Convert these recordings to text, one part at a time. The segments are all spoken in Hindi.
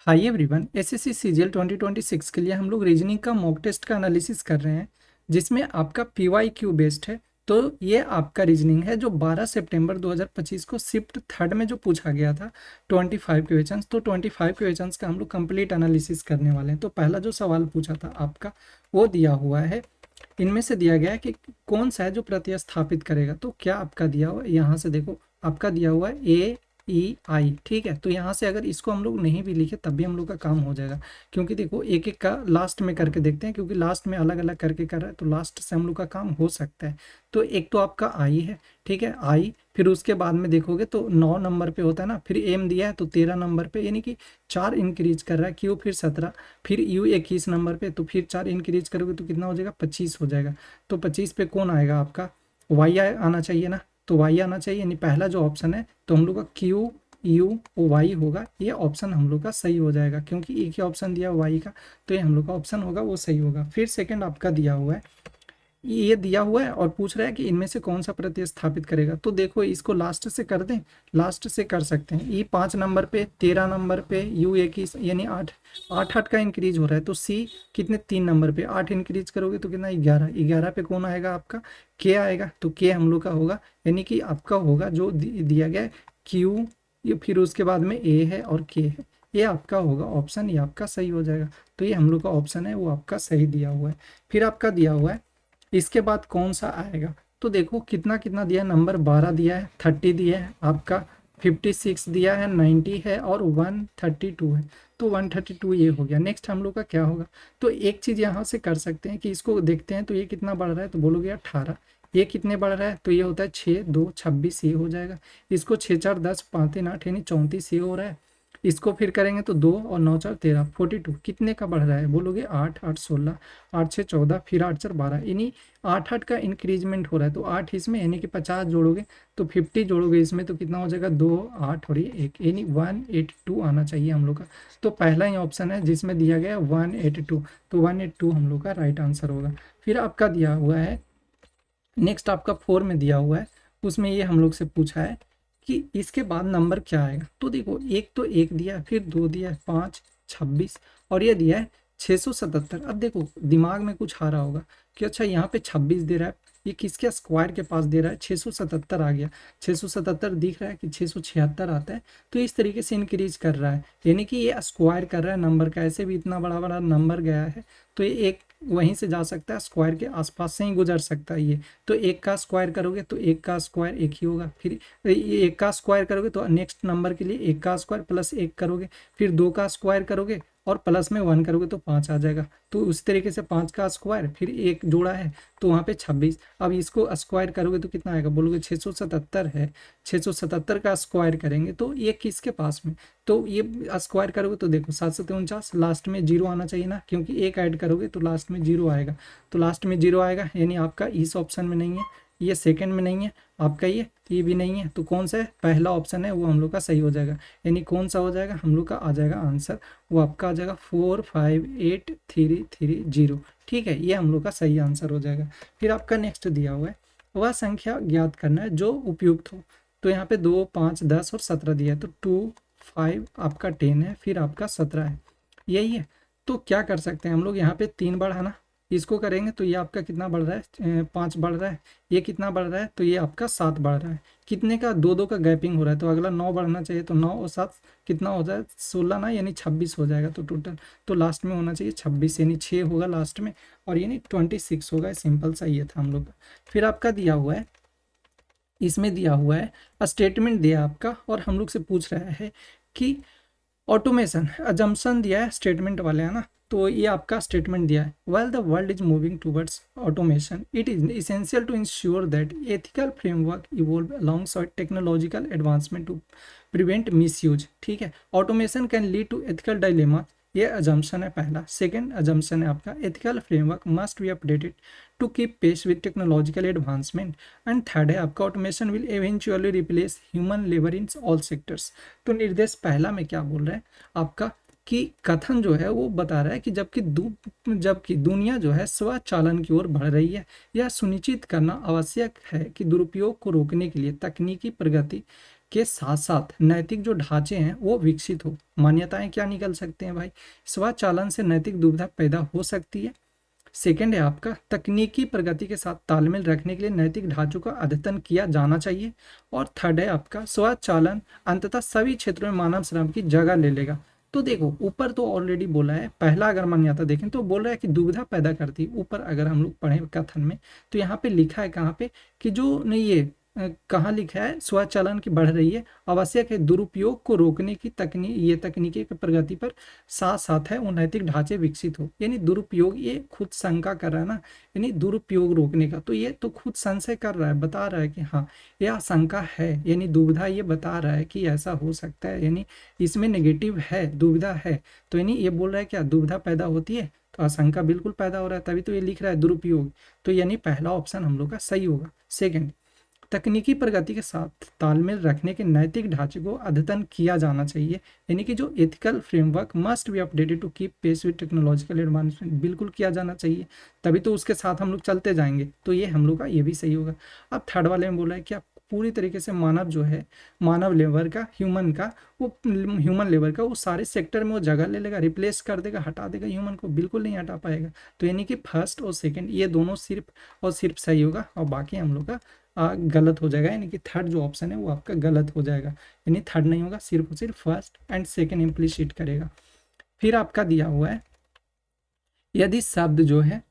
हाय एवरीवन, एसएससी सीजीएल 2026 के लिए हम लोग रीजनिंग का मॉक टेस्ट का एनालिसिस कर रहे हैं जिसमें आपका पीवाईक्यू बेस्ड है। तो ये आपका रीजनिंग है जो 12 सितंबर 2025 को शिफ्ट थर्ड में जो पूछा गया था 25 क्वेश्चंस। तो 25 क्वेश्चंस का हम लोग कंप्लीट एनालिसिस करने वाले हैं। तो पहला जो सवाल पूछा था आपका वो दिया हुआ है, इनमें से दिया गया है कि कौन सा है जो प्रतिस्थापित करेगा। तो क्या आपका दिया हुआ है, यहाँ से देखो आपका दिया हुआ है AEI, ठीक है। तो यहाँ से अगर इसको हम लोग नहीं भी लिखे तब भी हम लोग का काम हो जाएगा, क्योंकि देखो एक एक का लास्ट में करके देखते हैं, क्योंकि लास्ट में अलग अलग करके कर रहा है तो लास्ट से हम लोग का काम हो सकता है। तो एक तो आपका आई है, ठीक है, आई। फिर उसके बाद में देखोगे तो 9 नंबर पे होता है ना, फिर एम दिया है तो 13 नंबर पे, यानी कि 4 इंक्रीज कर रहा है। क्यू फिर 17, फिर यू 21 नंबर पे, तो फिर 4 इंक्रीज करोगे तो कितना हो जाएगा, 25 हो जाएगा। तो 25 पे कौन आएगा आपका, वाई आना चाहिए ना। तो वाई आना चाहिए, यानी पहला जो ऑप्शन है तो हम लोग का क्यू यू वाई होगा। ये ऑप्शन हम लोग का सही हो जाएगा, क्योंकि एक ही ऑप्शन दिया वाई का, तो ये हम लोग का ऑप्शन होगा वो सही होगा। फिर सेकंड आपका दिया हुआ है, ये दिया हुआ है और पूछ रहा है कि इनमें से कौन सा प्रतिस्थापित करेगा। तो देखो इसको लास्ट से कर दें, लास्ट से कर सकते हैं। ई 5 नंबर पे, 13 नंबर पे, यू 21, यानी 8 8 8 का इंक्रीज हो रहा है। तो सी कितने, 3 नंबर पे 8 इंक्रीज करोगे तो कितना, 11 11 पे कौन आएगा आपका, के आएगा। तो के हम लोग का होगा, यानी कि आपका होगा जो दिया गया है क्यू, ये फिर उसके बाद में ए है और के है, ये आपका होगा ऑप्शन, ये आपका सही हो जाएगा। तो ये हम लोग का ऑप्शन है वो आपका सही दिया हुआ है। फिर आपका दिया हुआ है इसके बाद कौन सा आएगा। तो देखो कितना कितना दिया है, नंबर 12 दिया है, 30 दिया है आपका, 56 दिया है, 90 है और 132 है। तो 132 ये हो गया। नेक्स्ट हम लोग का क्या होगा, तो एक चीज़ यहाँ से कर सकते हैं कि इसको देखते हैं। तो ये कितना बढ़ रहा है, तो बोलोगे 18। ये कितने बढ़ रहा है, तो ये होता है 6 2 26, ये हो जाएगा। इसको 6 4 10 5 3 8 यानी 34 ये हो रहा है। इसको फिर करेंगे तो 2 और 9 4 13, 42 कितने का बढ़ रहा है, बोलोगे 8 8 16, 8 6 14, फिर 8 4 12, यानी 8 8 का इंक्रीजमेंट हो रहा है। तो 8 इसमें, यानी कि 50 जोड़ोगे तो 50 जोड़ोगे इसमें तो कितना हो जाएगा, 2 8 और ये 1, यानी 182 आना चाहिए हम लोग का। तो पहला ही ऑप्शन है जिसमें दिया गया 182, तो 182 हम लोग का राइट आंसर होगा। फिर आपका दिया हुआ है नेक्स्ट आपका 4 में दिया हुआ है, उसमें ये हम लोग से पूछा है कि इसके बाद नंबर क्या आएगा। तो देखो एक तो एक दिया है, फिर 2 दिया है, 5 26 और ये दिया है 677। अब देखो दिमाग में कुछ आ रहा होगा कि अच्छा यहाँ पे 26 दे रहा है, ये किसके स्क्वायर के पास दे रहा है, 677 आ गया। 677 दिख रहा है कि 676 आता है, तो इस तरीके से इंक्रीज कर रहा है, यानी कि ये स्क्वायर कर रहा है नंबर का। ऐसे भी इतना बड़ा बड़ा नंबर गया है तो ये एक वहीं से जा सकता है, स्क्वायर के आसपास से ही गुजर सकता है ये। तो एक का स्क्वायर करोगे तो एक का स्क्वायर एक ही होगा, फिर ये एक का स्क्वायर करोगे तो नेक्स्ट नंबर के लिए एक का स्क्वायर प्लस एक करोगे, फिर 2 का स्क्वायर करोगे और प्लस में 1 करोगे तो 5 आ जाएगा। तो उस तरीके से 5 का स्क्वायर फिर एक जोड़ा है तो वहाँ पे 26। अब इसको स्क्वायर करोगे तो कितना आएगा, बोलोगे 677 है, 677 का स्क्वायर करेंगे तो ये किसके पास में, तो ये स्क्वायर करोगे तो देखो 749, लास्ट में जीरो आना चाहिए ना, क्योंकि एक ऐड करोगे तो लास्ट में जीरो आएगा। तो लास्ट में जीरो आएगा, यानी आपका इस ऑप्शन में नहीं है, ये सेकंड में नहीं है आपका, ये भी नहीं है। तो कौन सा है, पहला ऑप्शन है वो हम लोग का सही हो जाएगा। यानी कौन सा हो जाएगा, हम लोग का आ जाएगा आंसर, वो आपका आ जाएगा 45830, ठीक है, ये हम लोग का सही आंसर हो जाएगा। फिर आपका नेक्स्ट दिया हुआ है, वह संख्या ज्ञात करना है जो उपयुक्त हो। तो यहाँ पे 2 5 10 और 17 दिया है, तो 2 5 आपका 10 है, फिर आपका 17 है, यही है। तो क्या कर सकते हैं हम लोग, यहाँ पे 3 बढ़ाना, इसको करेंगे तो ये आपका कितना बढ़ रहा है, 5 बढ़ रहा है, ये कितना बढ़ रहा है, तो ये आपका 7 बढ़ रहा है। कितने का, 2 2 का गैपिंग हो रहा है, तो अगला 9 बढ़ना चाहिए, तो 9 और 7 कितना हो जाए, 16 ना, यानी 26 हो जाएगा। तो टोटल तो लास्ट में होना चाहिए 26, यानी 6 होगा लास्ट में, और यानी 26 होगा। सिंपल सा ये था हम लोग का। फिर आपका दिया हुआ है, इसमें दिया हुआ है स्टेटमेंट दिया आपका, और हम लोग से पूछ रहा है कि ऑटोमेशन अजम्पशन दिया है स्टेटमेंट वाले, है ना। तो ये आपका स्टेटमेंट दिया है, well the world is moving towards automation it is essential to ensure that ethical framework evolve alongside technological advancement to prevent misuse, ठीक है। Automation can lead to ethical dilemma, ये अजम्पशन है पहला। सेकंड अजम्पशन है आपका, ethical framework must be updated to keep pace with technological advancement. And third है आपका, automation will eventually replace human labour in all sectors. तो निर्देश पहला में क्या बोल रहे हैं आपका, कि कथन जो है वो बता रहा है कि जबकि दुनिया जो है स्वचालन की ओर बढ़ रही है, यह सुनिश्चित करना आवश्यक है कि दुरुपयोग को रोकने के लिए तकनीकी प्रगति के साथ साथ नैतिक जो ढांचे हैं वो विकसित हो। मान्यताएं क्या निकल सकते हैं भाई, स्वचालन से नैतिक दुविधा पैदा हो सकती है। सेकंड है आपका तकनीकी प्रगति के साथ तालमेल रखने के लिए नैतिक ढांचों का अद्यतन किया जाना चाहिए। और थर्ड है आपका स्वचालन अंततः सभी क्षेत्रों में मानव श्रम की जगह ले लेगा। तो देखो ऊपर तो ऑलरेडी बोला है, पहला अगर मान्यता देखें तो बोल रहा है कि दुविधा पैदा करती है। ऊपर अगर हम लोग पढ़ें कथन में तो यहाँ पे लिखा है कहाँ पे कि जो नहीं ये कहाँ लिखा है, स्वचालन की बढ़ रही है, आवश्यक है दुरुपयोग को रोकने की तकनीकी की प्रगति पर साथ साथ है वो नैतिक ढांचे विकसित हो। यानी दुरुपयोग, ये खुद शंका कर रहा है ना, यानी दुरुपयोग रोकने का, तो ये तो खुद संशय कर रहा है, बता रहा है कि हाँ यह आशंका है, यानी दुविधा ये बता रहा है कि ऐसा हो सकता है, यानी इसमें नेगेटिव है, दुविधा है। तो यानी ये बोल रहा है क्या दुविधा पैदा होती है, तो आशंका बिल्कुल पैदा हो रहा है, तभी तो ये लिख रहा है दुरुपयोग। तो यानी पहला ऑप्शन हम लोग का सही होगा। सेकेंड, तकनीकी प्रगति के साथ तालमेल रखने के नैतिक ढांचे को अद्यतन किया जाना चाहिए, यानी कि जो ethical framework must be updated to keep pace with technological advancement, बिल्कुल किया जाना चाहिए, तभी तो उसके साथ हम लोग चलते जाएंगे। तो ये हम लोग का ये भी सही होगा। अब थर्ड वाले में बोला है कि आप पूरी तरीके से मानव जो है, मानव लेबर का, ह्यूमन लेबर का वो सारे सेक्टर में वो जगह ले लेगा, रिप्लेस कर देगा, हटा देगा, ह्यूमन को बिल्कुल नहीं हटा पाएगा। तो यानी कि फर्स्ट और सेकंड ये दोनों सिर्फ और सिर्फ सही होगा, और बाकी हम लोग का गलत हो जाएगा, यानी कि थर्ड जो ऑप्शन है वो आपका गलत हो जाएगा, यानी थर्ड नहीं होगा, सिर्फ और सिर्फ फर्स्ट एंड सेकंड इम्प्लीसिट करेगा। फिर आपका दिया हुआ है यदि शब्द जो है,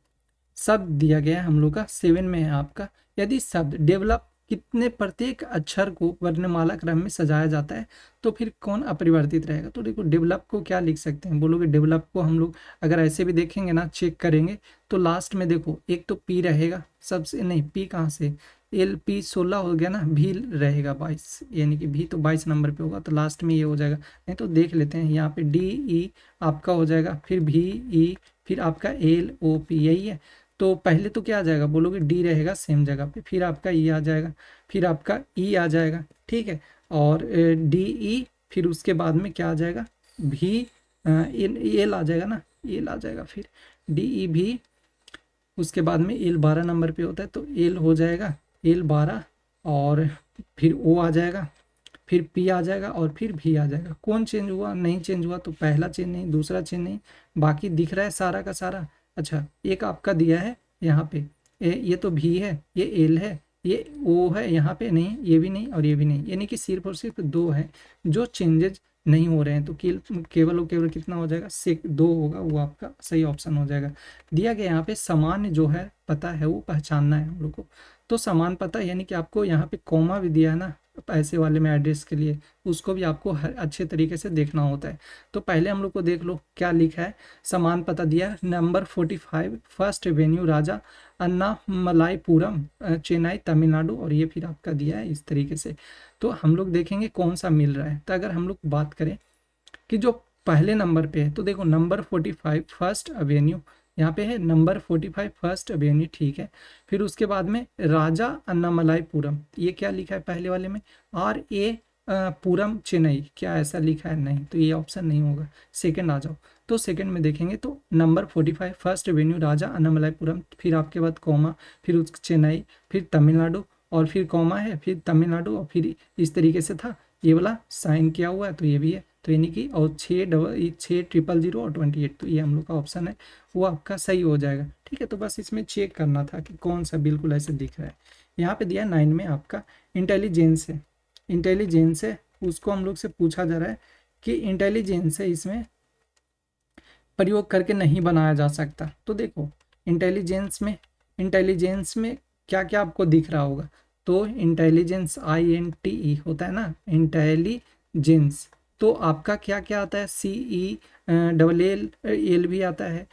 शब्द दिया गया है हम लोग का 7 में है आपका, यदि शब्द डेवलप कितने प्रत्येक अक्षर को वर्णमाला क्रम में सजाया जाता है तो फिर कौन अपरिवर्तित रहेगा। तो देखो डेवलप को क्या लिख सकते हैं, बोलोगे डेवलप को हम लोग अगर ऐसे भी देखेंगे ना, चेक करेंगे तो लास्ट में देखो एक तो पी रहेगा सबसे, नहीं पी कहाँ से, एल पी 16 हो गया ना, भी रहेगा 22, यानी कि भी तो 22 नंबर पे होगा, तो लास्ट में ये हो जाएगा। नहीं तो देख लेते हैं यहाँ पे डी ई आपका हो जाएगा, फिर भी ई, फिर आपका एल ओ पी, यही है। तो पहले तो क्या आ जाएगा, बोलोगे डी रहेगा सेम जगह पे, फिर आपका ई आ जाएगा, फिर आपका ई आ जाएगा, ठीक है, और डी ई, फिर उसके बाद में क्या आ जाएगा, भी एल आ जाएगा ना, एल आ जाएगा, फिर डी ई भी, उसके बाद में एल 12 नंबर पे होता है तो एल हो जाएगा, एल 12, और फिर ओ आ जाएगा, फिर पी आ जाएगा, और फिर भी आ जाएगा। कौन चेंज हुआ, नहीं चेंज हुआ, तो पहला चेंज नहीं, दूसरा चेंज नहीं, बाकी दिख रहा है सारा का सारा। अच्छा एक आपका दिया है यहाँ पे ये तो भी है, ये एल है, ये ओ है, यहाँ पे नहीं, ये भी नहीं और ये भी नहीं, यानी कि सिर्फ और सिर्फ दो है जो चेंजेज नहीं हो रहे हैं। तो केवल और केवल कितना हो जाएगा, से दो होगा, वो आपका सही ऑप्शन हो जाएगा। दिया गया यहाँ पे सामान्य जो है पता है वो पहचानना है हम लोग को, तो समान पता यानी कि आपको यहाँ पे कॉमा भी दिया है ना पैसे वाले में एड्रेस के लिए, उसको भी आपको हर अच्छे तरीके से देखना होता है। तो पहले हम लोग को देख लो क्या लिखा है, समान पता दिया नंबर 45 फर्स्ट एवेन्यू राजा अन्नामलाईपुरम चेन्नई तमिलनाडु, और ये फिर आपका दिया है इस तरीके से। तो हम लोग देखेंगे कौन सा मिल रहा है। तो अगर हम लोग बात करें कि जो पहले नंबर पे है तो देखो नंबर 45 फर्स्ट एवेन्यू, यहाँ पे है नंबर 45 फर्स्ट एवेन्यू, ठीक है। फिर उसके बाद में राजा अन्नामलाईपुरम, ये क्या लिखा है पहले वाले में, आर ए पुरम चेन्नई, क्या ऐसा लिखा है, नहीं, तो ये ऑप्शन नहीं होगा। सेकंड आ जाओ, तो सेकंड में देखेंगे तो नंबर 45 फर्स्ट एवेन्यू राजा अन्नामलाईपुरम, फिर आपके बाद कॉमा, फिर उस चेन्नई, फिर तमिलनाडु, और फिर कॉमा है, फिर तमिलनाडु, और फिर इस तरीके से था, ये वाला साइन किया हुआ है तो ये भी है। तो यानी कि और 60000 और 28, तो ये हम लोग का ऑप्शन है वो आपका सही हो जाएगा, ठीक है। तो बस इसमें चेक करना था कि कौन सा बिल्कुल ऐसे दिख रहा है। यहाँ पे दिया 9 में आपका इंटेलिजेंस है, इंटेलिजेंस है, उसको हम लोग से पूछा जा रहा है कि इंटेलिजेंस है इसमें प्रयोग करके नहीं बनाया जा सकता। तो देखो इंटेलिजेंस में क्या क्या आपको दिख रहा होगा, तो इंटेलिजेंस INTE होता है ना, इंटेलिजेंस, तो आपका क्या क्या आता है, CELL भी आता है,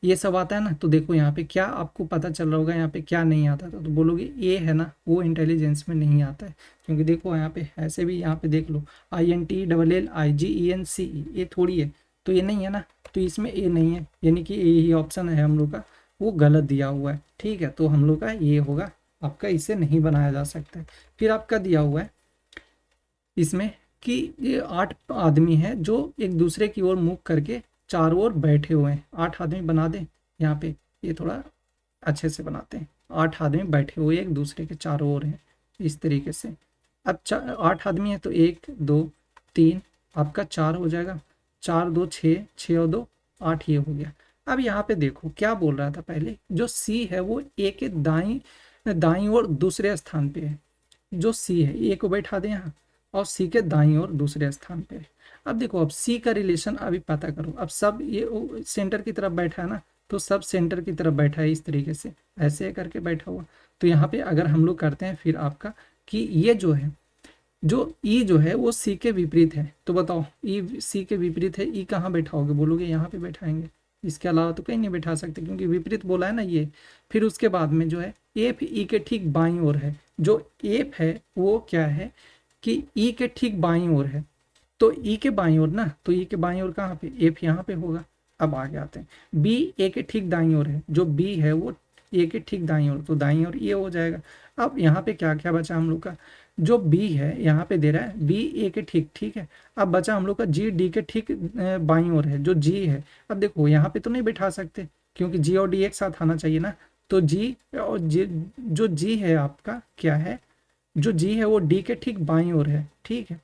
ये सब आता है ना। तो देखो यहाँ पे क्या आपको पता चल रहा होगा, यहाँ पे क्या नहीं आता था, तो बोलोगे ए है ना, वो इंटेलिजेंस में नहीं आता है, क्योंकि देखो यहाँ पे ऐसे भी, यहाँ पे देख लो INTELLIGENCE, ये थोड़ी है, तो ये नहीं है ना, तो इसमें ए नहीं है, यानी कि यही ऑप्शन है हम लोग का, वो गलत दिया हुआ है, ठीक है। तो हम लोग का ये होगा आपका, इसे नहीं बनाया जा सकता है। फिर आपका दिया हुआ है इसमें कि ये 8 आदमी है जो एक दूसरे की ओर मुख करके चारों ओर बैठे हुए हैं, 8 आदमी बना दें यहाँ पे, ये थोड़ा अच्छे से बनाते हैं, 8 आदमी बैठे हुए एक दूसरे के चारों ओर हैं इस तरीके से, अब 8 आदमी है तो 1 2 3 आपका 4 हो जाएगा, 4 2 6, 6 और 2 8, ये हो गया। अब यहाँ पे देखो क्या बोल रहा था पहले, जो सी है वो ए के दाई दाई और दूसरे स्थान पे है। जो सी है ए को बैठा दें यहाँ, और सी के दाईं ओर दूसरे स्थान पे है। अब देखो, अब सी का रिलेशन अभी पता करो। अब सब ये सेंटर की तरफ बैठा है ना, तो सब सेंटर की तरफ बैठा है इस तरीके से, ऐसे करके बैठा हुआ। तो यहाँ पे अगर हम लोग करते हैं फिर आपका कि ये जो है, जो ई जो है वो सी के विपरीत है, तो बताओ ई सी के विपरीत है, ई कहाँ बैठाओगे? बोलोगे यहाँ पे बैठाएंगे, इसके अलावा तो कहीं नहीं बैठा सकते क्योंकि विपरीत बोला है ना ये। फिर उसके बाद में जो है एफ ई के ठीक बाईं ओर है। जो एफ है वो क्या है कि ई के ठीक बाईं ओर है, तो ई के बाईं ओर ना, तो ई के बाईं ओर कहाँ पे? एफ यहाँ पे होगा। अब आगे आते हैं, बी ए के ठीक दाईं ओर है, जो बी है वो ए के ठीक दाईं ओर, तो दाईं ओर ये हो जाएगा। अब यहाँ पे क्या क्या बचा हम लोग का? जो बी है यहाँ पे दे रहा है बी ए के ठीक, ठीक है। अब बचा हम लोग का जी डी के ठीक बाईं ओर है, जो जी है। अब देखो यहाँ पे तो नहीं बैठा सकते क्योंकि जी और डी एक साथ आना चाहिए ना, तो जी और जी, जो जी है आपका क्या है, जो जी है वो डी के ठीक बाईं ओर है, ठीक है।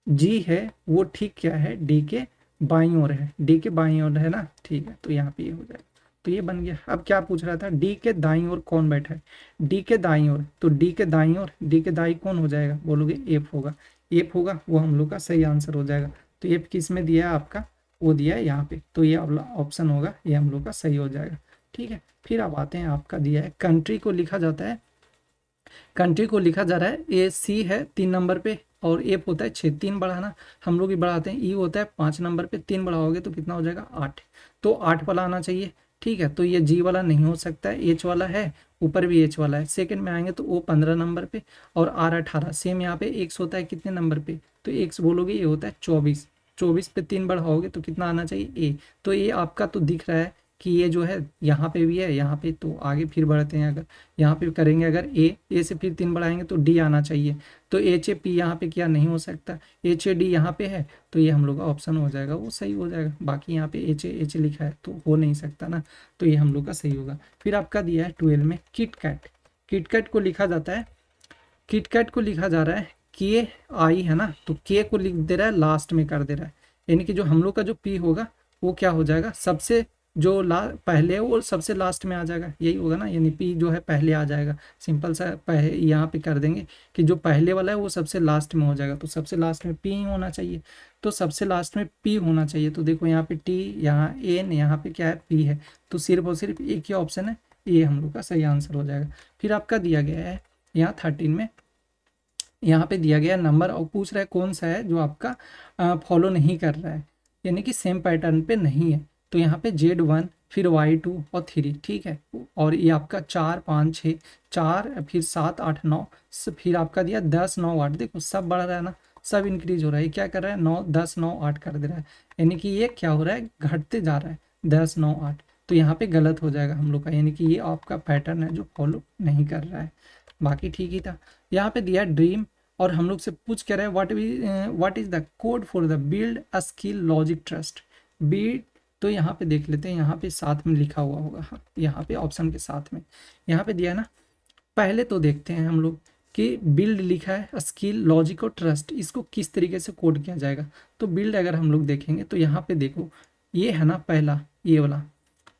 जी है वो ठीक क्या है, डी के बाईं ओर है, डी के बाईं ओर है ना, ठीक है। तो यहाँ पे ये हो जाएगा, तो ये बन गया। अब क्या पूछ रहा था, डी के दाईं ओर कौन बैठा है? डी के दाईं ओर, तो डी के दाईं ओर, डी के दाईं कौन हो जाएगा? बोलोगे एफ होगा। एफ होगा, वो हम लोग का सही आंसर हो जाएगा। तो एफ किस में दिया है आपका? वो दिया है यहाँ पे, तो ये ऑप्शन होगा, ये हम लोग का सही हो जाएगा, ठीक है। फिर अब आते हैं, आपका दिया है कंट्री को लिखा जाता है, कंट्री को लिखा जा रहा है, ए सी है 3 नंबर पे और एफ होता है 6, 3 बढ़ाना हम लोग ही बढ़ाते हैं। ई होता है 5 नंबर पे, 3 बढ़ाओगे तो कितना हो जाएगा? 8। तो 8 वाला आना चाहिए, ठीक है। तो ये जी वाला नहीं हो सकता है, एच वाला है, ऊपर भी एच वाला है। सेकंड में आएंगे तो ओ 15 नंबर पे और आर 18। सेम यहाँ पे एक्स होता है कितने नंबर पे? तो एक्स बोलोगे ये होता है 24। 24 पे 3 बढ़ाओगे तो कितना आना चाहिए? ए। तो ये आपका तो दिख रहा है कि ये जो है यहाँ पे भी है, यहाँ पे। तो आगे फिर बढ़ते हैं, अगर यहाँ पे करेंगे, अगर ए से फिर 3 बढ़ाएंगे तो डी आना चाहिए। तो एच ए पी यहाँ पे क्या नहीं हो सकता, एच ए डी यहाँ पे है, तो ये हम लोग का ऑप्शन हो जाएगा, वो सही हो जाएगा। बाकी यहाँ पे एच ए लिखा है तो हो नहीं सकता ना, तो ये हम लोग का सही होगा। फिर आपका दिया है 12 में किट कैट। किट कैट को लिखा जाता है, किट कैट को लिखा जा रहा है के आई है ना, तो के को लिख दे रहा है, लास्ट में कर दे रहा है, यानी कि जो हम लोग का जो पी होगा वो क्या हो जाएगा, सबसे जो पहले है वो सबसे लास्ट में आ जाएगा, यही होगा ना, यानी पी जो है पहले आ जाएगा। सिंपल सा यहाँ पे कर देंगे कि जो पहले वाला है वो सबसे लास्ट में हो जाएगा, तो सबसे लास्ट में पी होना चाहिए, तो सबसे लास्ट में पी होना चाहिए। तो देखो यहाँ पे टी, यहाँ एन, यहाँ पे क्या है? पी है। तो सिर्फ और सिर्फ एक ही ऑप्शन है, ये हम लोग का सही आंसर हो जाएगा। फिर आपका दिया गया है यहाँ 13 में, यहाँ पे दिया गया नंबर और पूछ रहा है कौन सा है जो आपका फॉलो नहीं कर रहा है, यानी कि सेम पैटर्न पे नहीं है। तो यहाँ पे Z1, फिर Y2 और 3, ठीक है। और ये आपका 4 5 6, 4 फिर 7 8 9, फिर आपका दिया 10 9 8। देखो सब बढ़ रहा है ना, सब इंक्रीज हो रहा है। ये क्या कर रहा है? 9 10 9 8 कर दे रहा है, यानी कि ये क्या हो रहा है? घटते जा रहा है, 10 9 8। तो यहाँ पे गलत हो जाएगा हम लोग का, यानी कि ये आपका पैटर्न है जो फॉलो नहीं कर रहा है। बाकी ठीक ही था। यहाँ पे दिया ड्रीम, और हम लोग से पूछ कर रहे हैं what is the code for the build a skill logic trust beat. तो यहाँ पे देख लेते हैं, यहाँ पे साथ में लिखा हुआ होगा, हाँ, यहाँ पे ऑप्शन के साथ में यहाँ पे दिया है ना। पहले तो देखते हैं हम लोग कि बिल्ड लिखा है, स्किल लॉजिक और ट्रस्ट, इसको किस तरीके से कोड किया जाएगा। तो बिल्ड अगर हम लोग देखेंगे तो यहाँ पे देखो ये है ना पहला, ये वाला,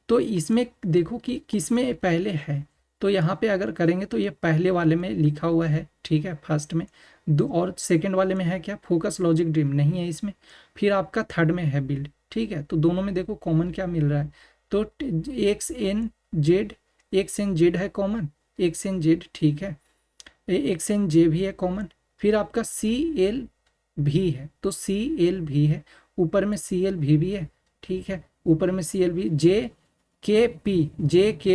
तो इसमें देखो कि किस में पहले है। तो यहाँ पे अगर करेंगे तो ये पहले वाले में लिखा हुआ है, ठीक है, फर्स्ट में। दो और सेकंड वाले में है क्या? फोकस लॉजिक ड्रीम नहीं है इसमें। फिर आपका थर्ड में है बिल्ड, ठीक है। तो दोनों में देखो कॉमन क्या मिल रहा है, तो x n z, x n z है कॉमन, एक्स एन जेड, ठीक है। एक्स एन जे भी है कॉमन। फिर आपका सी एल भी है, तो सी एल भी है, ऊपर में सी एल भी है, ठीक है, ऊपर में सी एल भी। जे के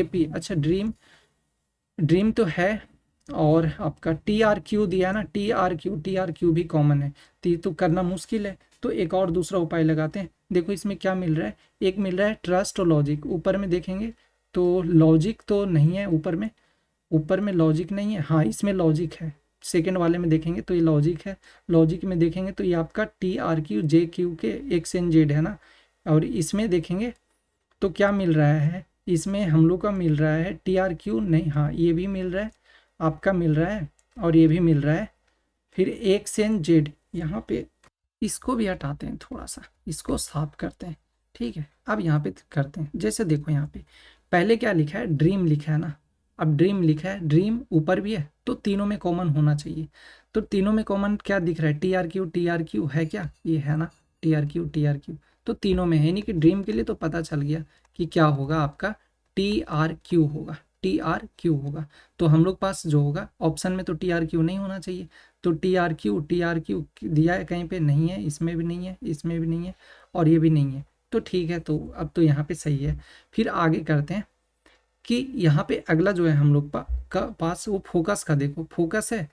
पी, अच्छा ड्रीम, ड्रीम तो है। और आपका टी आर क्यू दिया ना, टी आर क्यू भी कॉमन है, तो करना मुश्किल है। तो एक और दूसरा उपाय लगाते हैं। देखो इसमें क्या मिल रहा है, एक मिल रहा है ट्रस्ट और लॉजिक। ऊपर में देखेंगे तो लॉजिक तो नहीं है, ऊपर में लॉजिक नहीं है, हाँ इसमें लॉजिक है। सेकेंड वाले में देखेंगे तो ये लॉजिक है, लॉजिक में देखेंगे तो ये आपका टी आर क्यू जे क्यू के एक्स एन जेड है ना। और इसमें देखेंगे तो क्या मिल रहा है, इसमें हम लोग का मिल रहा है टी आर क्यू नहीं, हाँ ये भी मिल रहा है, आपका मिल रहा है, और ये भी मिल रहा है। फिर एक्स एन जेड, यहाँ पे इसको भी हटाते हैं, थोड़ा सा इसको साफ करते हैं, ठीक है। अब यहाँ पे करते हैं, जैसे देखो यहाँ पे पहले क्या लिखा है, ड्रीम लिखा है ना। अब ड्रीम लिखा है, ड्रीम ऊपर भी है, तो तीनों में कॉमन होना चाहिए। तो तीनों में कॉमन क्या दिख रहा है, टी आर क्यू है क्या, ये है ना, टी आर क्यू। तो तीनों में है, यानी कि ड्रीम के लिए तो पता चल गया कि क्या होगा आपका, टी आर क्यू होगा, टी आर क्यू होगा। तो हम लोग पास जो होगा ऑप्शन में तो टी आर क्यू नहीं होना चाहिए। तो टी आर क्यू दिया है कहीं पे, नहीं है, इसमें भी नहीं है, इसमें भी नहीं है, और ये भी नहीं है। तो ठीक है, तो अब तो यहाँ पे सही है। फिर आगे करते हैं कि यहाँ पे अगला जो है हम लोग पास वो फोकस का, देखो फोकस है,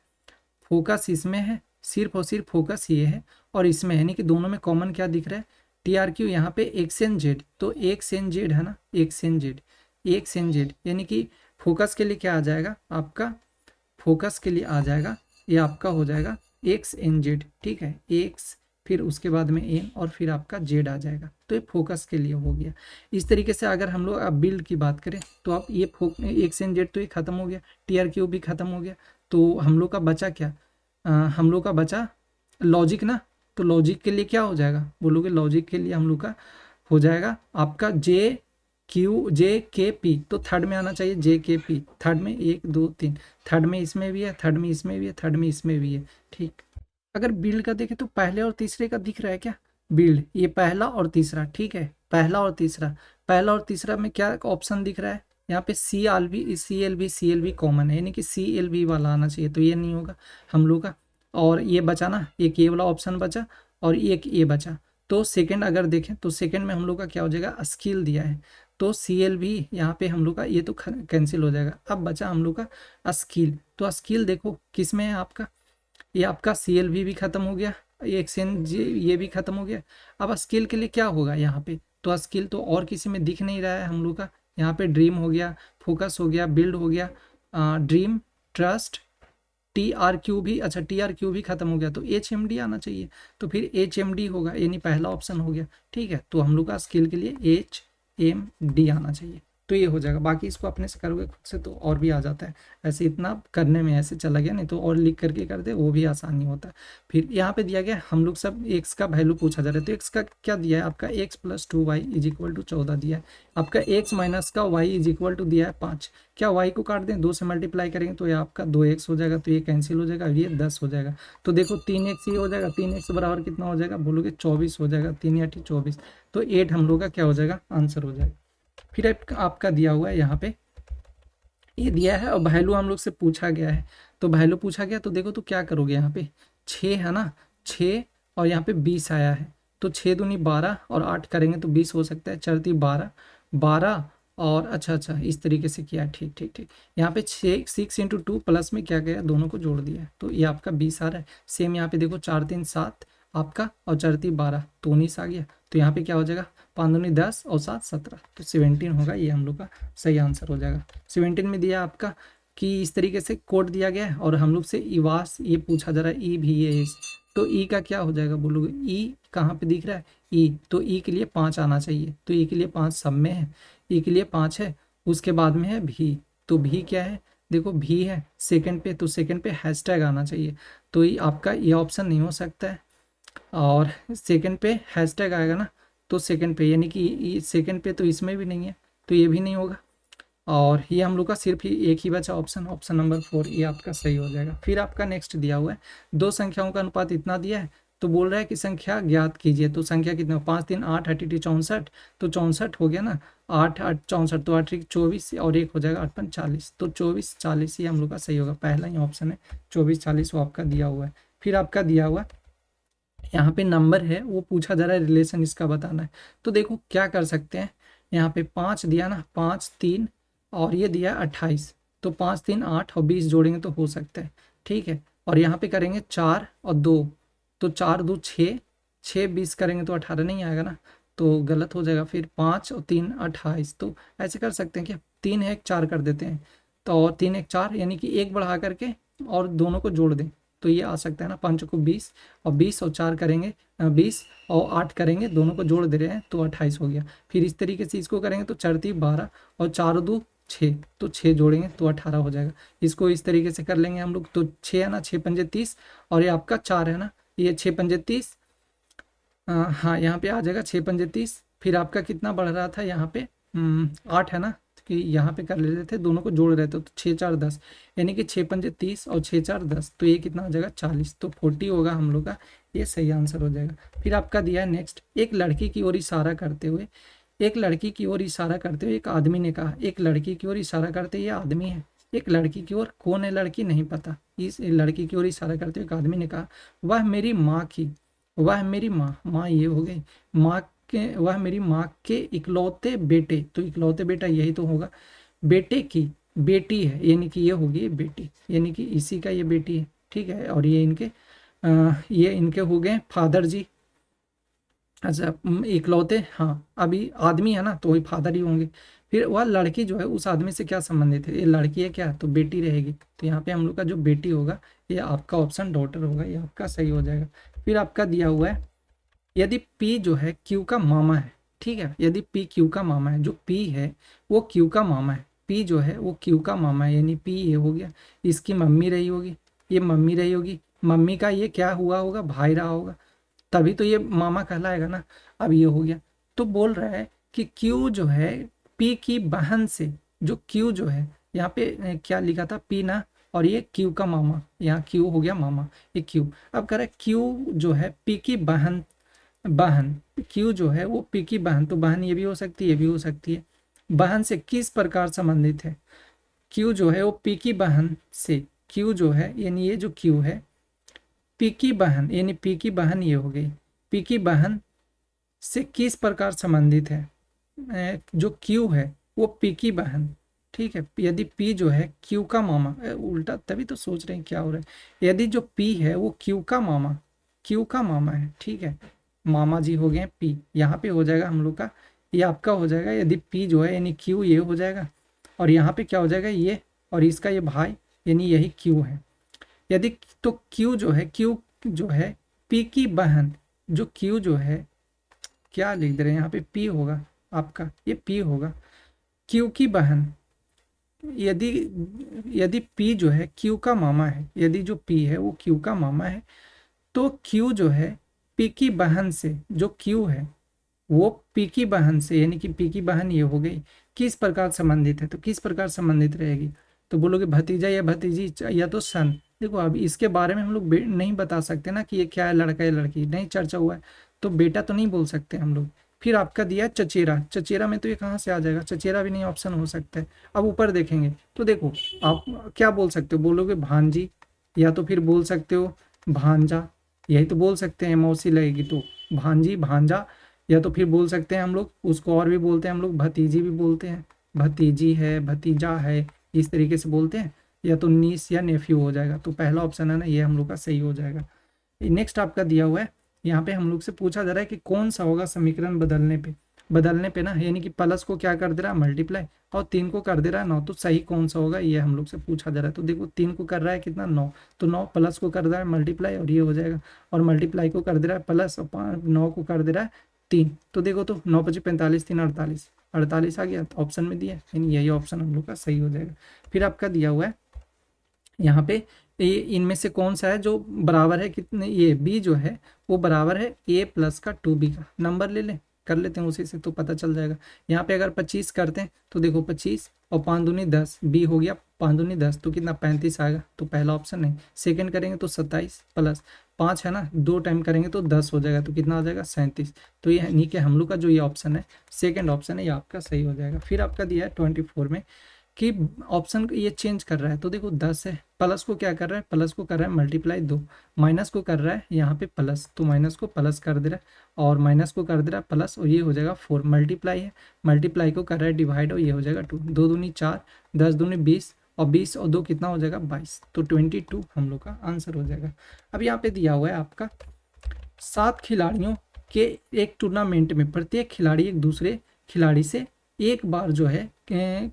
फोकस इसमें है, सिर्फ और सिर्फ फोकस ये है, और इसमें है, यानी कि दोनों में कॉमन क्या दिख रहा है, टी आर क्यू। यहाँ पे एक्स एन जेड, तो एक्स एन जेड है ना, x n z, x n z, यानी कि फोकस के लिए क्या आ जाएगा आपका, फोकस के लिए आ जाएगा, ये आपका हो जाएगा एक्स एन जेड, ठीक है, एक्स फिर उसके बाद में एन और फिर आपका जेड आ जाएगा। तो ये फोकस के लिए हो गया। इस तरीके से अगर हम लोग अब बिल्ड की बात करें तो आप ये एक्स एन जेड तो ये खत्म हो गया, टी आर क्यू भी खत्म हो गया। तो हम लोग का बचा क्या, हम लोग का बचा लॉजिक ना। तो लॉजिक के लिए क्या हो जाएगा, बोलोगे लॉजिक के लिए हम लोग का हो जाएगा आपका जे के पी। तो थर्ड में आना चाहिए जे के पी, थर्ड में 1 2 3, थर्ड में इसमें भी है, थर्ड में इसमें भी है, थर्ड में इसमें भी है, ठीक। अगर बिल्ड का देखें तो पहले और तीसरे का दिख रहा है क्या, बिल्ड ये पहला और तीसरा, ठीक है, पहला और तीसरा, पहला और तीसरा में क्या ऑप्शन दिख रहा है, यहाँ पे सी एल बी कॉमन है, यानी कि सी एल बी वाला आना चाहिए, तो ये नहीं होगा हम लोग का। और ये बचा ना, एक ये वाला ऑप्शन बचा और एक ये बचा। तो सेकंड अगर देखें तो सेकंड में हम लोग का क्या हो जाएगा, स्किल दिया है, तो सी एल भी यहाँ पे हम लोग का ये तो कैंसिल हो जाएगा। अब बचा हम लोग का स्किल, तो स्किल देखो किस में है आपका, ये आपका सी एल भी खत्म हो गया, ये एक्सचेंज ये भी खत्म हो गया। अब स्किल के लिए क्या होगा यहाँ पे, तो स्किल तो और किसी में दिख नहीं रहा है हम लोग का, यहाँ पे ड्रीम हो गया, फोकस हो गया, बिल्ड हो गया, dream, trust, T R Q भी, अच्छा टी आर क्यू भी खत्म हो गया, तो एच एम डी आना चाहिए। तो फिर एच एम डी होगा, यानी पहला ऑप्शन हो गया, ठीक है। तो हम लोग का स्किल के लिए एच एम डी आना चाहिए, तो ये हो जाएगा। बाकी इसको अपने से करोगे खुद से तो और भी आ जाता है, ऐसे इतना करने में ऐसे चला गया, नहीं तो और लिख करके कर दे वो भी आसानी होता है। फिर यहाँ पे दिया गया हम लोग सब एक्स का वैल्यू पूछा जा रहा है, तो एक्स का क्या दिया है आपका, x plus 2y is equal to 14 दिया है, आपका एक्स माइनस का y इज इक्वल टू दिया है 5। क्या y को काट दें, 2 से मल्टीप्लाई करेंगे तो ये आपका 2x हो जाएगा, तो ये कैंसिल हो जाएगा, ये 10 हो जाएगा। तो देखो 3x ये हो जाएगा, 3x बराबर कितना हो जाएगा, बोलोगे 24 हो जाएगा, 3 या 24, तो 8 हम लोग का क्या हो जाएगा, आंसर हो जाएगा। फिर आपका दिया हुआ है यहाँ पे, ये दिया है और वैल्यू हम लोग से पूछा गया है, तो वैल्यू पूछा गया तो देखो तो क्या करोगे, यहाँ पे 6 है ना, 6 और यहाँ पे 20 आया है, तो 6 दूनी 12 और 8 करेंगे तो 20 हो सकता है, चलती 12 12 और अच्छा इस तरीके से किया, ठीक ठीक ठीक। यहाँ पे 6 इंटू 2 प्लस में क्या गया, दोनों को जोड़ दिया है, तो ये आपका 20 आ रहा है। सेम यहाँ पे देखो 4 3 7 आपका और 4 3 12, तो 19 आ गया। तो यहाँ पे क्या हो जाएगा, 5 दूनी 10 और 7 17, तो 17 होगा, ये हम लोग का सही आंसर हो जाएगा। 17 में दिया आपका कि इस तरीके से कोड दिया गया है और हम लोग से ईवास ये पूछा जा रहा है, ई भी एस, तो ई का क्या हो जाएगा, बोलोगे ई कहाँ पे दिख रहा है, ई, तो ई के लिए 5 आना चाहिए, तो ई के लिए 5 सब में है, ई के लिए 5 है, उसके बाद में है भी, तो भी क्या है, देखो भी है सेकंड पे, तो सेकंड पे हैशटैग आना चाहिए, तो ये आपका ये ऑप्शन नहीं हो सकता है, और सेकंड पे हैशटैग आएगा ना, तो सेकंड पे, यानी कि सेकंड पे तो इसमें भी नहीं है, तो ये भी नहीं होगा, और ये हम लोग का सिर्फ ही एक ही बचा ऑप्शन, ऑप्शन नंबर 4, ये आपका सही हो जाएगा। फिर आपका नेक्स्ट दिया हुआ है, दो संख्याओं का अनुपात इतना दिया है, तो बोल रहा है कि संख्या ज्ञात कीजिए, तो संख्या कितना, 5 3 8 8 64, तो 64 हो गया ना, 8 8 64, तो 8 24 और एक हो जाएगा 8 5 40, तो 24 40 ही हम लोग का सही होगा, पहला ही ऑप्शन है 24 40 वो आपका दिया हुआ है। फिर आपका दिया हुआ यहाँ पे नंबर है, वो पूछा जा रहा है रिलेशन इसका बताना है, तो देखो क्या कर सकते हैं, यहाँ पे 5 दिया ना, 5 3 और ये दिया 28, तो 5 3 8 और 20 जोड़ेंगे तो हो सकता है, ठीक है। और यहाँ पे करेंगे 4 और 2, तो 4 2 6, 6 20 करेंगे तो 18 नहीं आएगा ना, तो गलत हो जाएगा। फिर 5 और 3 28, तो ऐसे कर सकते हैं कि 3 है 1 4 कर देते हैं, तो और 3 1 4, यानी कि एक बढ़ा करके और दोनों को जोड़ दें, तो ये आ सकता है ना, 5 को 20 और 20 और 4 करेंगे 20 और 8 करेंगे, दोनों को जोड़ दे रहे हैं तो 28 हो गया। फिर इस तरीके से इसको करेंगे तो 4 3 12 और 4 2 6, तो 6 जोड़ेंगे तो 18 हो जाएगा। इसको इस तरीके से कर लेंगे हम लोग, तो 6 है ना, 6 पंजे 30, और ये आपका 4 है ना, ये 6 पंजे 30, हाँ यहाँ पे आ जाएगा 6 पंजे 30। फिर आपका कितना बढ़ रहा था यहाँ पे, 8 है ना, कि यहाँ पे कर लेते थे, दोनों को जोड़ रहे थे, तो 6 4 10, यानी कि 6 पंजे 30 और 6 4 10, तो ये कितना हो जाएगा 40, तो 40 होगा हम लोग का, ये सही आंसर हो जाएगा। फिर आपका दिया है नेक्स्ट, एक लड़की की ओर इशारा करते हुए, एक लड़की की ओर इशारा करते हुए एक आदमी ने कहा, एक लड़की की ओर इशारा करते ये आदमी है, एक लड़की की ओर, कौन है लड़की नहीं पता, इस लड़की की ओर इशारा करते हुए एक आदमी ने कहा, वह मेरी माँ की, वह मेरी माँ, माँ ये हो गई, माँ के, वह मेरी माँ के इकलौते बेटे, तो इकलौते बेटा यही तो होगा, बेटे की बेटी है, यानी कि ये होगी बेटी, यानी कि इसी का ये बेटी है, ठीक है। और ये इनके हो गए फादर जी। अच्छा, इकलौते, हाँ अभी आदमी है ना, तो वही फादर ही होंगे। फिर वह लड़की जो है उस आदमी से क्या संबंधित है, ये लड़की है क्या, तो बेटी रहेगी, तो यहाँ पे हम लोग का जो बेटी होगा ये आपका ऑप्शन डॉटर होगा, ये आपका सही हो जाएगा। फिर आपका दिया हुआ है, यदि P जो है Q का मामा है, ठीक है, यदि P Q का मामा है, जो P है वो Q का मामा है, P जो है वो Q का मामा है, यानी P ये हो गया, इसकी मम्मी रही होगी, ये मम्मी रही होगी, मम्मी का ये क्या हुआ होगा, भाई रहा होगा, तभी तो ये मामा कहलाएगा ना। अब ये हो गया, तो बोल रहा है कि Q जो है P की बहन से, जो Q जो है यहाँ पे क्या लिखा था P ना, और ये Q का मामा, यहाँ Q हो गया मामा, ये Q। अब कह रहा है Q जो है P की बहन, बहन Q जो है वो P की बहन, तो बहन ये भी हो सकती है, ये भी हो सकती है, बहन से किस प्रकार संबंधित है, Q जो है वो P की बहन से, Q जो है यानी ये जो Q है P की बहन, यानी P की बहन ये हो गई, P की बहन से किस प्रकार संबंधित है, जो Q है वो P की बहन, ठीक है। यदि P जो है Q का मामा, उल्टा तभी तो सोच रहे हैं क्या हो रहा है, यदि जो P है वो Q का मामा, Q का मामा है, ठीक है, मामा जी हो गए P, यहाँ पे हो जाएगा हम लोग का, ये आपका हो जाएगा, यदि P जो है यानी Q ये हो जाएगा, और यहाँ पे क्या हो जाएगा ये, और इसका ये भाई, यानी यही Q है। यदि तो Q जो है, Q जो है P की बहन, जो Q जो है, क्या लिख दे रहे हैं यहाँ पे, P होगा आपका, ये P होगा, Q की बहन, यदि यदि P जो है Q का मामा है, यदि जो P है वो Q का मामा है, तो Q जो है P की बहन से, जो Q है वो P की बहन से, यानी कि P की बहन ये हो गई, किस प्रकार संबंधित है, तो किस प्रकार संबंधित रहेगी, तो बोलोगे भतीजा या भतीजी या तो सन। देखो अब इसके बारे में हम लोग नहीं बता सकते ना कि ये क्या है, लड़का या लड़की, नहीं चर्चा हुआ है, तो बेटा तो नहीं बोल सकते हम लोग। फिर आपका दिया चचेरा, चचेरा में तो ये कहाँ से आ जाएगा, चचेरा भी नहीं ऑप्शन हो सकता है। अब ऊपर देखेंगे तो देखो आप क्या बोल सकते हो, बोलोगे भांजी, या तो फिर बोल सकते हो भांजा, यही तो बोल सकते हैं, मौसी लगेगी तो भांजी भांजा, या तो फिर बोल सकते हैं हम लोग उसको, और भी बोलते हैं हम लोग, भतीजी भी बोलते हैं, भतीजी है, भतीजा है, इस तरीके से बोलते हैं, या तो नीस या नेफ्यू हो जाएगा, तो पहला ऑप्शन है ना ये हम लोग का सही हो जाएगा। नेक्स्ट आपका दिया हुआ है, यहाँ पे हम लोग से पूछा जा रहा है कि कौन सा होगा समीकरण बदलने पे ना, यानी कि प्लस को क्या कर दे रहा है मल्टीप्लाई, और 3 को कर दे रहा है 9, तो सही कौन सा होगा ये हम लोग से पूछा जा रहा है। तो देखो 3 को कर रहा है कितना 9, तो 9 प्लस को कर रहा है मल्टीप्लाई, और ये हो जाएगा, और मल्टीप्लाई को कर दे रहा है प्लस, और 9 को कर दे रहा है 3, तो देखो तो 9 पचे 45, 3 48, 48 आ गया, तो ऑप्शन में दिया, यानी यही ऑप्शन हम लोग का सही हो जाएगा। फिर आपका दिया हुआ है यहाँ पे, ये इनमें से कौन सा है जो बराबर है कितने, ये बी जो है वो बराबर है a प्लस का 2b का, नंबर ले लें, कर लेते हैं उसी से तो पता चल जाएगा। यहाँ पे अगर 25 करते हैं तो देखो 25 और 5 दूनी 10, बी हो गया 5 दूनी 10, तो कितना 35 आएगा, तो पहला ऑप्शन नहीं। सेकंड करेंगे तो 27 प्लस 5 है ना, 2 टाइम करेंगे तो 10 हो जाएगा, तो कितना आ जाएगा 37, तो ये यानी कि हम लोग का जो ये ऑप्शन है सेकेंड ऑप्शन है, ये आपका सही हो जाएगा। फिर आपका दिया है 24 में कि ऑप्शन ये चेंज कर रहा है, तो देखो 10 है, प्लस को क्या कर रहा है, प्लस को कर रहा है मल्टीप्लाई 2, माइनस को कर रहा है यहाँ पे प्लस, तो माइनस को प्लस कर दे रहा है, और माइनस को कर दे रहा है प्लस, और ये हो जाएगा 4, मल्टीप्लाई है, मल्टीप्लाई को कर रहा है डिवाइड, और ये हो जाएगा 2, 2 दूनी 4, 10 दूनी 20, और 20 और 2 कितना हो जाएगा 22, तो 22 हम लोग का आंसर हो जाएगा। अब यहाँ पे दिया हुआ है आपका 7 खिलाड़ियों के एक टूर्नामेंट में प्रत्येक खिलाड़ी एक दूसरे खिलाड़ी से एक बार जो है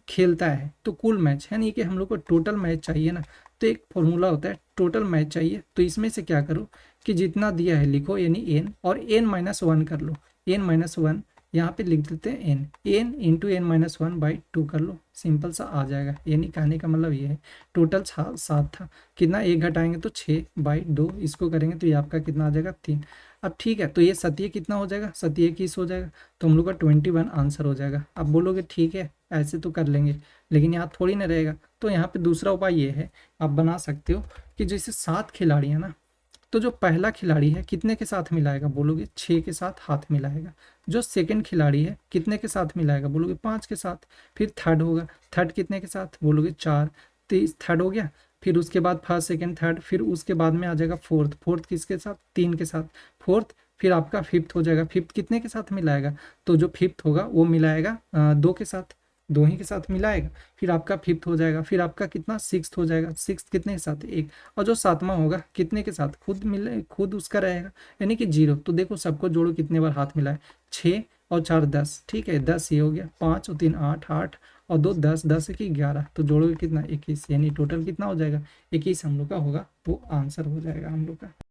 खेलता है, तो कुल मैच है नहीं कि हम लोग को टोटल मैच चाहिए ना, तो एक फॉर्मूला होता है टोटल मैच चाहिए, तो इसमें से क्या करो कि जितना दिया है लिखो, यानी n, और n-1 कर लो, n-1 यहाँ पे लिख देते हैं n, n into n minus one by two कर लो, सिंपल सा आ जाएगा। यानी कहने का मतलब ये है टोटल 7 था, कितना एक घटाएंगे तो 6/2, इसको करेंगे तो ये आपका कितना आ जाएगा 3। अब ठीक है, तो ये सत्य कितना हो जाएगा, सत्य 21 हो जाएगा, तो हम लोग का 21 आंसर हो जाएगा। अब बोलोगे ठीक है ऐसे तो कर लेंगे, लेकिन यहाँ थोड़ी ना रहेगा, तो यहाँ पे दूसरा उपाय ये है, आप बना सकते हो कि जैसे 7 खिलाड़ी है ना, तो जो पहला खिलाड़ी है कितने के साथ मिलाएगा, बोलोगे 6 के साथ हाथ मिलाएगा। जो सेकंड खिलाड़ी है कितने के साथ मिलाएगा, बोलोगे 5 के साथ। फिर थर्ड होगा, थर्ड कितने के साथ, बोलोगे 4, तो थर्ड हो गया। फिर उसके बाद फर्स्ट सेकंड थर्ड, फिर उसके बाद में आ जाएगा फोर्थ, फोर्थ किसके साथ, 3 के साथ, फोर्थ। फिर आपका फिफ्थ हो जाएगा, फिफ्थ कितने के साथ मिलाएगा, तो जो फिफ्थ होगा वो मिलाएगा 2 के साथ, 2 ही के साथ मिलाएगा। फिर आपका फिफ्थ हो जाएगा, फिर आपका कितना सिक्स्थ हो जाएगा, सिक्स्थ कितने के साथ, 1। और जो सातवां होगा कितने के साथ, खुद मिले, खुद उसका रहेगा, यानी कि 0। तो देखो सबको जोड़ो, कितने बार हाथ मिलाए, 6 और 4 10, ठीक है 10 ये हो गया, 5 और 3 8, 8 और 2 10, 10 1 11, तो जोड़ोगे कितना 21, यानी टोटल कितना हो जाएगा 21 हम लोग का होगा, वो आंसर हो जाएगा हम लोग का।